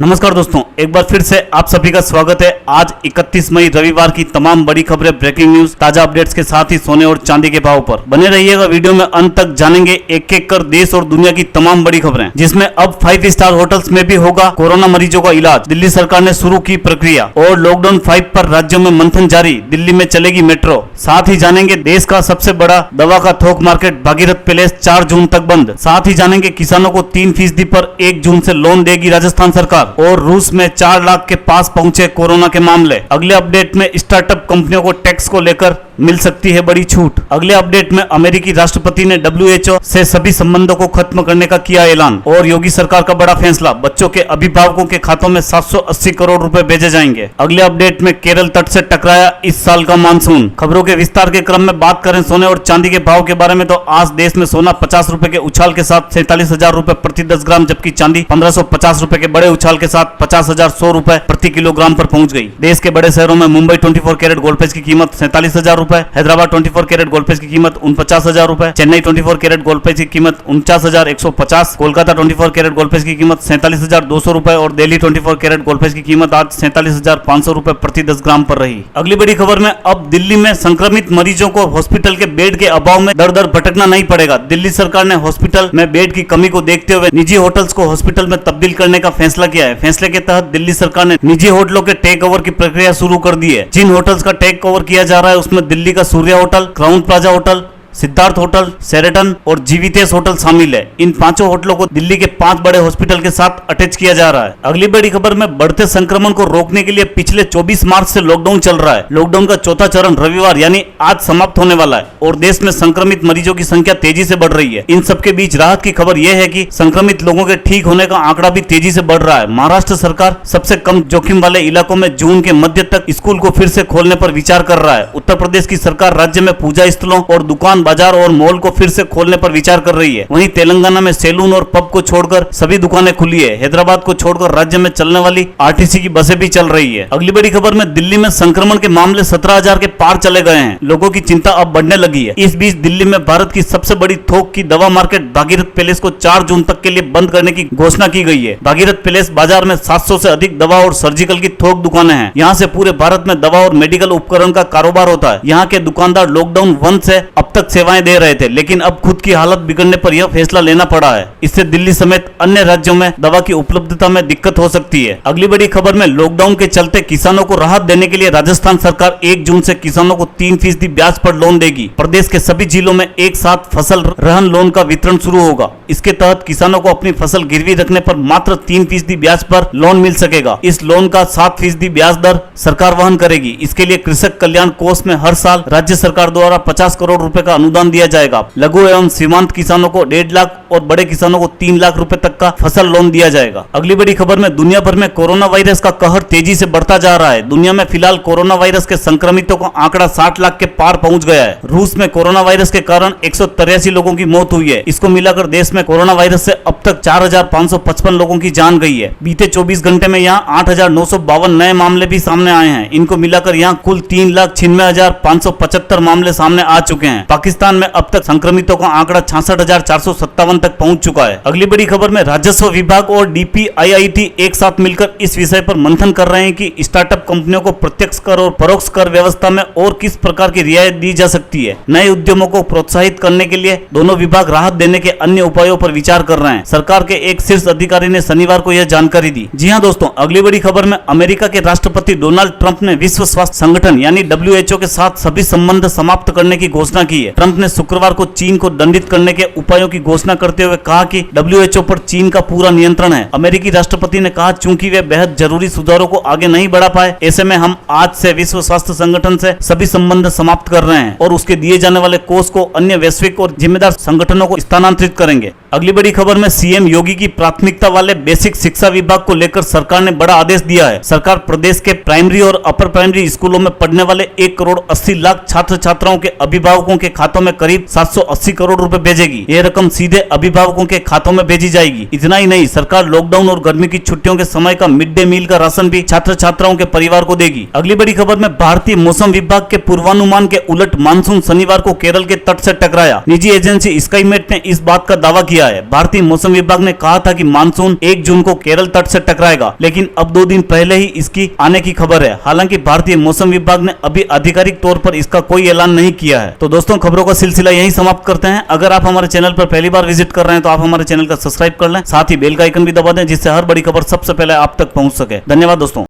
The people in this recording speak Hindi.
नमस्कार दोस्तों, एक बार फिर से आप सभी का स्वागत है। आज 31 मई रविवार की तमाम बड़ी खबरें, ब्रेकिंग न्यूज, ताजा अपडेट्स के साथ ही सोने और चांदी के भाव पर बने रहिएगा। वीडियो में अंत तक जानेंगे एक एक कर देश और दुनिया की तमाम बड़ी खबरें, जिसमें अब 5 स्टार होटल्स में भी होगा कोरोना मरीजों का इलाज। दिल्ली सरकार ने शुरू की प्रक्रिया और लॉकडाउन 5 पर राज्यों में मंथन जारी। दिल्ली में चलेगी मेट्रो। साथ ही जानेंगे देश का सबसे बड़ा दवा का थोक मार्केट भागीरथ पैलेस 4 जून तक बंद। साथ ही जानेंगे किसानों को 3% पर 1 जून से लोन देगी राजस्थान सरकार। और रूस में 4 लाख के पास पहुंचे कोरोना के मामले। अगले अपडेट में स्टार्टअप कंपनियों को टैक्स को लेकर मिल सकती है बड़ी छूट। अगले अपडेट में अमेरिकी राष्ट्रपति ने WHO से सभी संबंधों को खत्म करने का किया ऐलान। और योगी सरकार का बड़ा फैसला, बच्चों के अभिभावकों के खातों में 780 करोड़ रुपए भेजे जाएंगे। अगले अपडेट में केरल तट से टकराया इस साल का मानसून। खबरों के विस्तार के क्रम में बात करें सोने और चांदी के भाव के बारे में, तो आज देश में सोना 50 रुपए के उछाल के साथ 47,000 रुपए प्रति 10 ग्राम, जबकि चांदी 1550 रुपए के बड़े उछाल के साथ 50,100 रुपए प्रति किलोग्राम पर पहुंच गई। देश के बड़े शहरों में मुंबई 24 कैरेट गोल्डपेज की कीमत 47,000 रुपए, हैदराबाद 24 कैरेट गोल्डपेज की कीमत 49,000 रुपए, चेन्नई 24 कैरेट गोल्डपेज की कीमत 49,150, कोलकाता 24 कैरेट गोल्डपेज की कीमत 47,200 रुपए और दिल्ली 24 कैरेट गोल्डपेज की कीमत आज 47,500 रुपए प्रति 10 ग्राम पर रही। अगली बड़ी खबर में, अब दिल्ली में संक्रमित मरीजों को हॉस्पिटल के बेड के अभाव में दर दर भटकना नहीं पड़ेगा। दिल्ली सरकार ने हॉस्पिटल में बेड की कमी को देखते हुए निजी होटल्स को हॉस्पिटल में तब्दील करने का फैसला किया है। फैसले के तहत दिल्ली सरकार ने निजी होटलों के टेक ओवर की प्रक्रिया शुरू कर दी है। जिन होटल्स का टेक ओवर किया जा रहा है उसमें दिल्ली का Surya hotel, Crowne Plaza hotel, Siddharth hotel, Sheraton और जीवितेश होटल शामिल है। इन 5 होटलों को दिल्ली के 5 बड़े हॉस्पिटल के साथ अटैच किया जा रहा है। अगली बड़ी खबर में, बढ़ते संक्रमण को रोकने के लिए पिछले 24 मार्च से लॉकडाउन चल रहा है। लॉकडाउन का चौथा चरण रविवार यानी आज समाप्त होने वाला है और देश में संक्रमित मरीजों की संख्या तेजी से बढ़ रही है। इन सबके बीच राहत की खबर यह है कि संक्रमित लोगों के ठीक होने का आंकड़ा भी तेजी से बढ़ रहा है। महाराष्ट्र सरकार सबसे कम जोखिम वाले इलाकों में जून के मध्य तक स्कूल को फिर से खोलने पर विचार कर रहा है। उत्तर प्रदेश की सरकार राज्य में पूजा स्थलों और दुकान, बाजार और मॉल को फिर से खोलने पर विचार कर रही है। वहीं तेलंगाना में सैलून और पब को छोड़कर सभी दुकानें खुली है। हैदराबाद को छोड़कर राज्य में चलने वाली RTC की बसें भी चल रही है। अगली बड़ी खबर में, दिल्ली में संक्रमण के मामले 17,000 के पार चले गए हैं। लोगों की चिंता अब बढ़ने लगी है। इस बीच दिल्ली में भारत की सबसे बड़ी थोक की दवा मार्केट भागीरथ पैलेस को 4 जून तक के लिए बंद करने की घोषणा की गई है। भागीरथ पैलेस बाजार में 700 से अधिक दवा और सर्जिकल की थोक दुकानें हैं। यहाँ से पूरे भारत में दवा और मेडिकल उपकरण का कारोबार होता है। यहाँ के दुकानदार लॉकडाउन 1 से अब तक सेवाएं दे रहे थे, लेकिन अब खुद की हालत बिगड़ने पर यह फैसला लेना पड़ा है। इससे दिल्ली समेत अन्य राज्यों में दवा की उपलब्धता में दिक्कत हो सकती है। अगली बड़ी खबर में, लॉकडाउन के चलते किसानों को राहत देने के लिए राजस्थान सरकार 1 जून से किसानों को 3% ब्याज पर लोन देगी। प्रदेश के सभी जिलों में एक साथ फसल रहन लोन का वितरण शुरू होगा। इसके तहत किसानों को अपनी फसल गिरवी रखने पर मात्र 3% ब्याज पर लोन मिल सकेगा। इस लोन का 7% ब्याज दर सरकार वहन करेगी। इसके लिए कृषक कल्याण कोष में हर साल राज्य सरकार द्वारा 50 करोड़ रुपए का अनुदान दिया जाएगा। लघु एवं सीमांत किसानों को 1.5 लाख और बड़े किसानों को 3 लाख रुपए तक का फसल लोन दिया जाएगा। अगली बड़ी खबर में, दुनिया भर में कोरोना वायरस का कहर तेजी से बढ़ता जा रहा है। दुनिया में फिलहाल कोरोना वायरस के संक्रमितों का आंकड़ा 60 लाख के पार पहुंच गया है। रूस में कोरोना वायरस के कारण 183 लोगों की मौत हुई है। इसको मिलाकर देश में कोरोना वायरस से अब तक 4,555 लोगों की जान गई है। बीते 24 घंटे में यहाँ 8,952 नए मामले भी सामने आए हैं। इनको मिलाकर यहाँ कुल 3,96,575 मामले सामने आ चुके हैं। पाकिस्तान में अब तक संक्रमितों का आंकड़ा 66,457 तक पहुंच चुका है। अगली बड़ी खबर में, राजस्व विभाग और DPIIT एक साथ मिलकर इस विषय पर मंथन कर रहे हैं कि स्टार्टअप कंपनियों को प्रत्यक्ष कर और परोक्ष कर व्यवस्था में और किस प्रकार की रियायत दी जा सकती है। नए उद्यमों को प्रोत्साहित करने के लिए दोनों विभाग राहत देने के अन्य उपायों पर विचार कर रहे हैं। सरकार के एक शीर्ष अधिकारी ने शनिवार को यह जानकारी दी। जी हाँ दोस्तों, अगली बड़ी खबर में, अमेरिका के राष्ट्रपति डोनाल्ड ट्रंप ने विश्व स्वास्थ्य संगठन यानी WHO के साथ सभी संबंध समाप्त करने की घोषणा की है। ट्रंप ने शुक्रवार को चीन को दंडित करने के उपायों की घोषणा करते हुए कहा कि WHO पर चीन का पूरा नियंत्रण है। अमेरिकी राष्ट्रपति ने कहा, चूंकि वे बेहद जरूरी सुधारों को आगे नहीं बढ़ा पाए, ऐसे में हम आज से विश्व स्वास्थ्य संगठन से सभी संबंध समाप्त कर रहे हैं और उसके दिए जाने वाले कोष को अन्य वैश्विक और जिम्मेदार संगठनों को स्थानांतरित करेंगे। अगली बड़ी खबर में, CM योगी की प्राथमिकता वाले बेसिक शिक्षा विभाग को लेकर सरकार ने बड़ा आदेश दिया है। सरकार प्रदेश के प्राइमरी और अपर प्राइमरी स्कूलों में पढ़ने वाले 1,80,00,000 छात्र छात्राओं के अभिभावकों के खातों में करीब 780 करोड़ रुपए भेजेगी। ये रकम सीधे अभिभावकों के खातों में भेजी जाएगी। इतना ही नहीं, सरकार लॉकडाउन और गर्मी की छुट्टियों के समय का मिड डे मील का राशन भी छात्र छात्राओं के परिवार को देगी। अगली बड़ी खबर में, भारतीय मौसम विभाग के पूर्वानुमान के उलट मानसून शनिवार को केरल के तट से टकराया। निजी एजेंसी स्काईमेट ने इस बात का दावा किया किया है। भारतीय मौसम विभाग ने कहा था कि मानसून 1 जून को केरल तट से टकराएगा, लेकिन अब 2 दिन पहले ही इसकी आने की खबर है। हालांकि भारतीय मौसम विभाग ने अभी आधिकारिक तौर पर इसका कोई ऐलान नहीं किया है। तो दोस्तों, खबरों का सिलसिला यही समाप्त करते हैं। अगर आप हमारे चैनल पर पहली बार विजिट कर रहे हैं तो आप हमारे चैनल का सब्सक्राइब कर लें, साथ ही बेल का आइकन भी दबा दें, जिससे हर बड़ी खबर सबसे पहले आप तक पहुंच सके। धन्यवाद दोस्तों।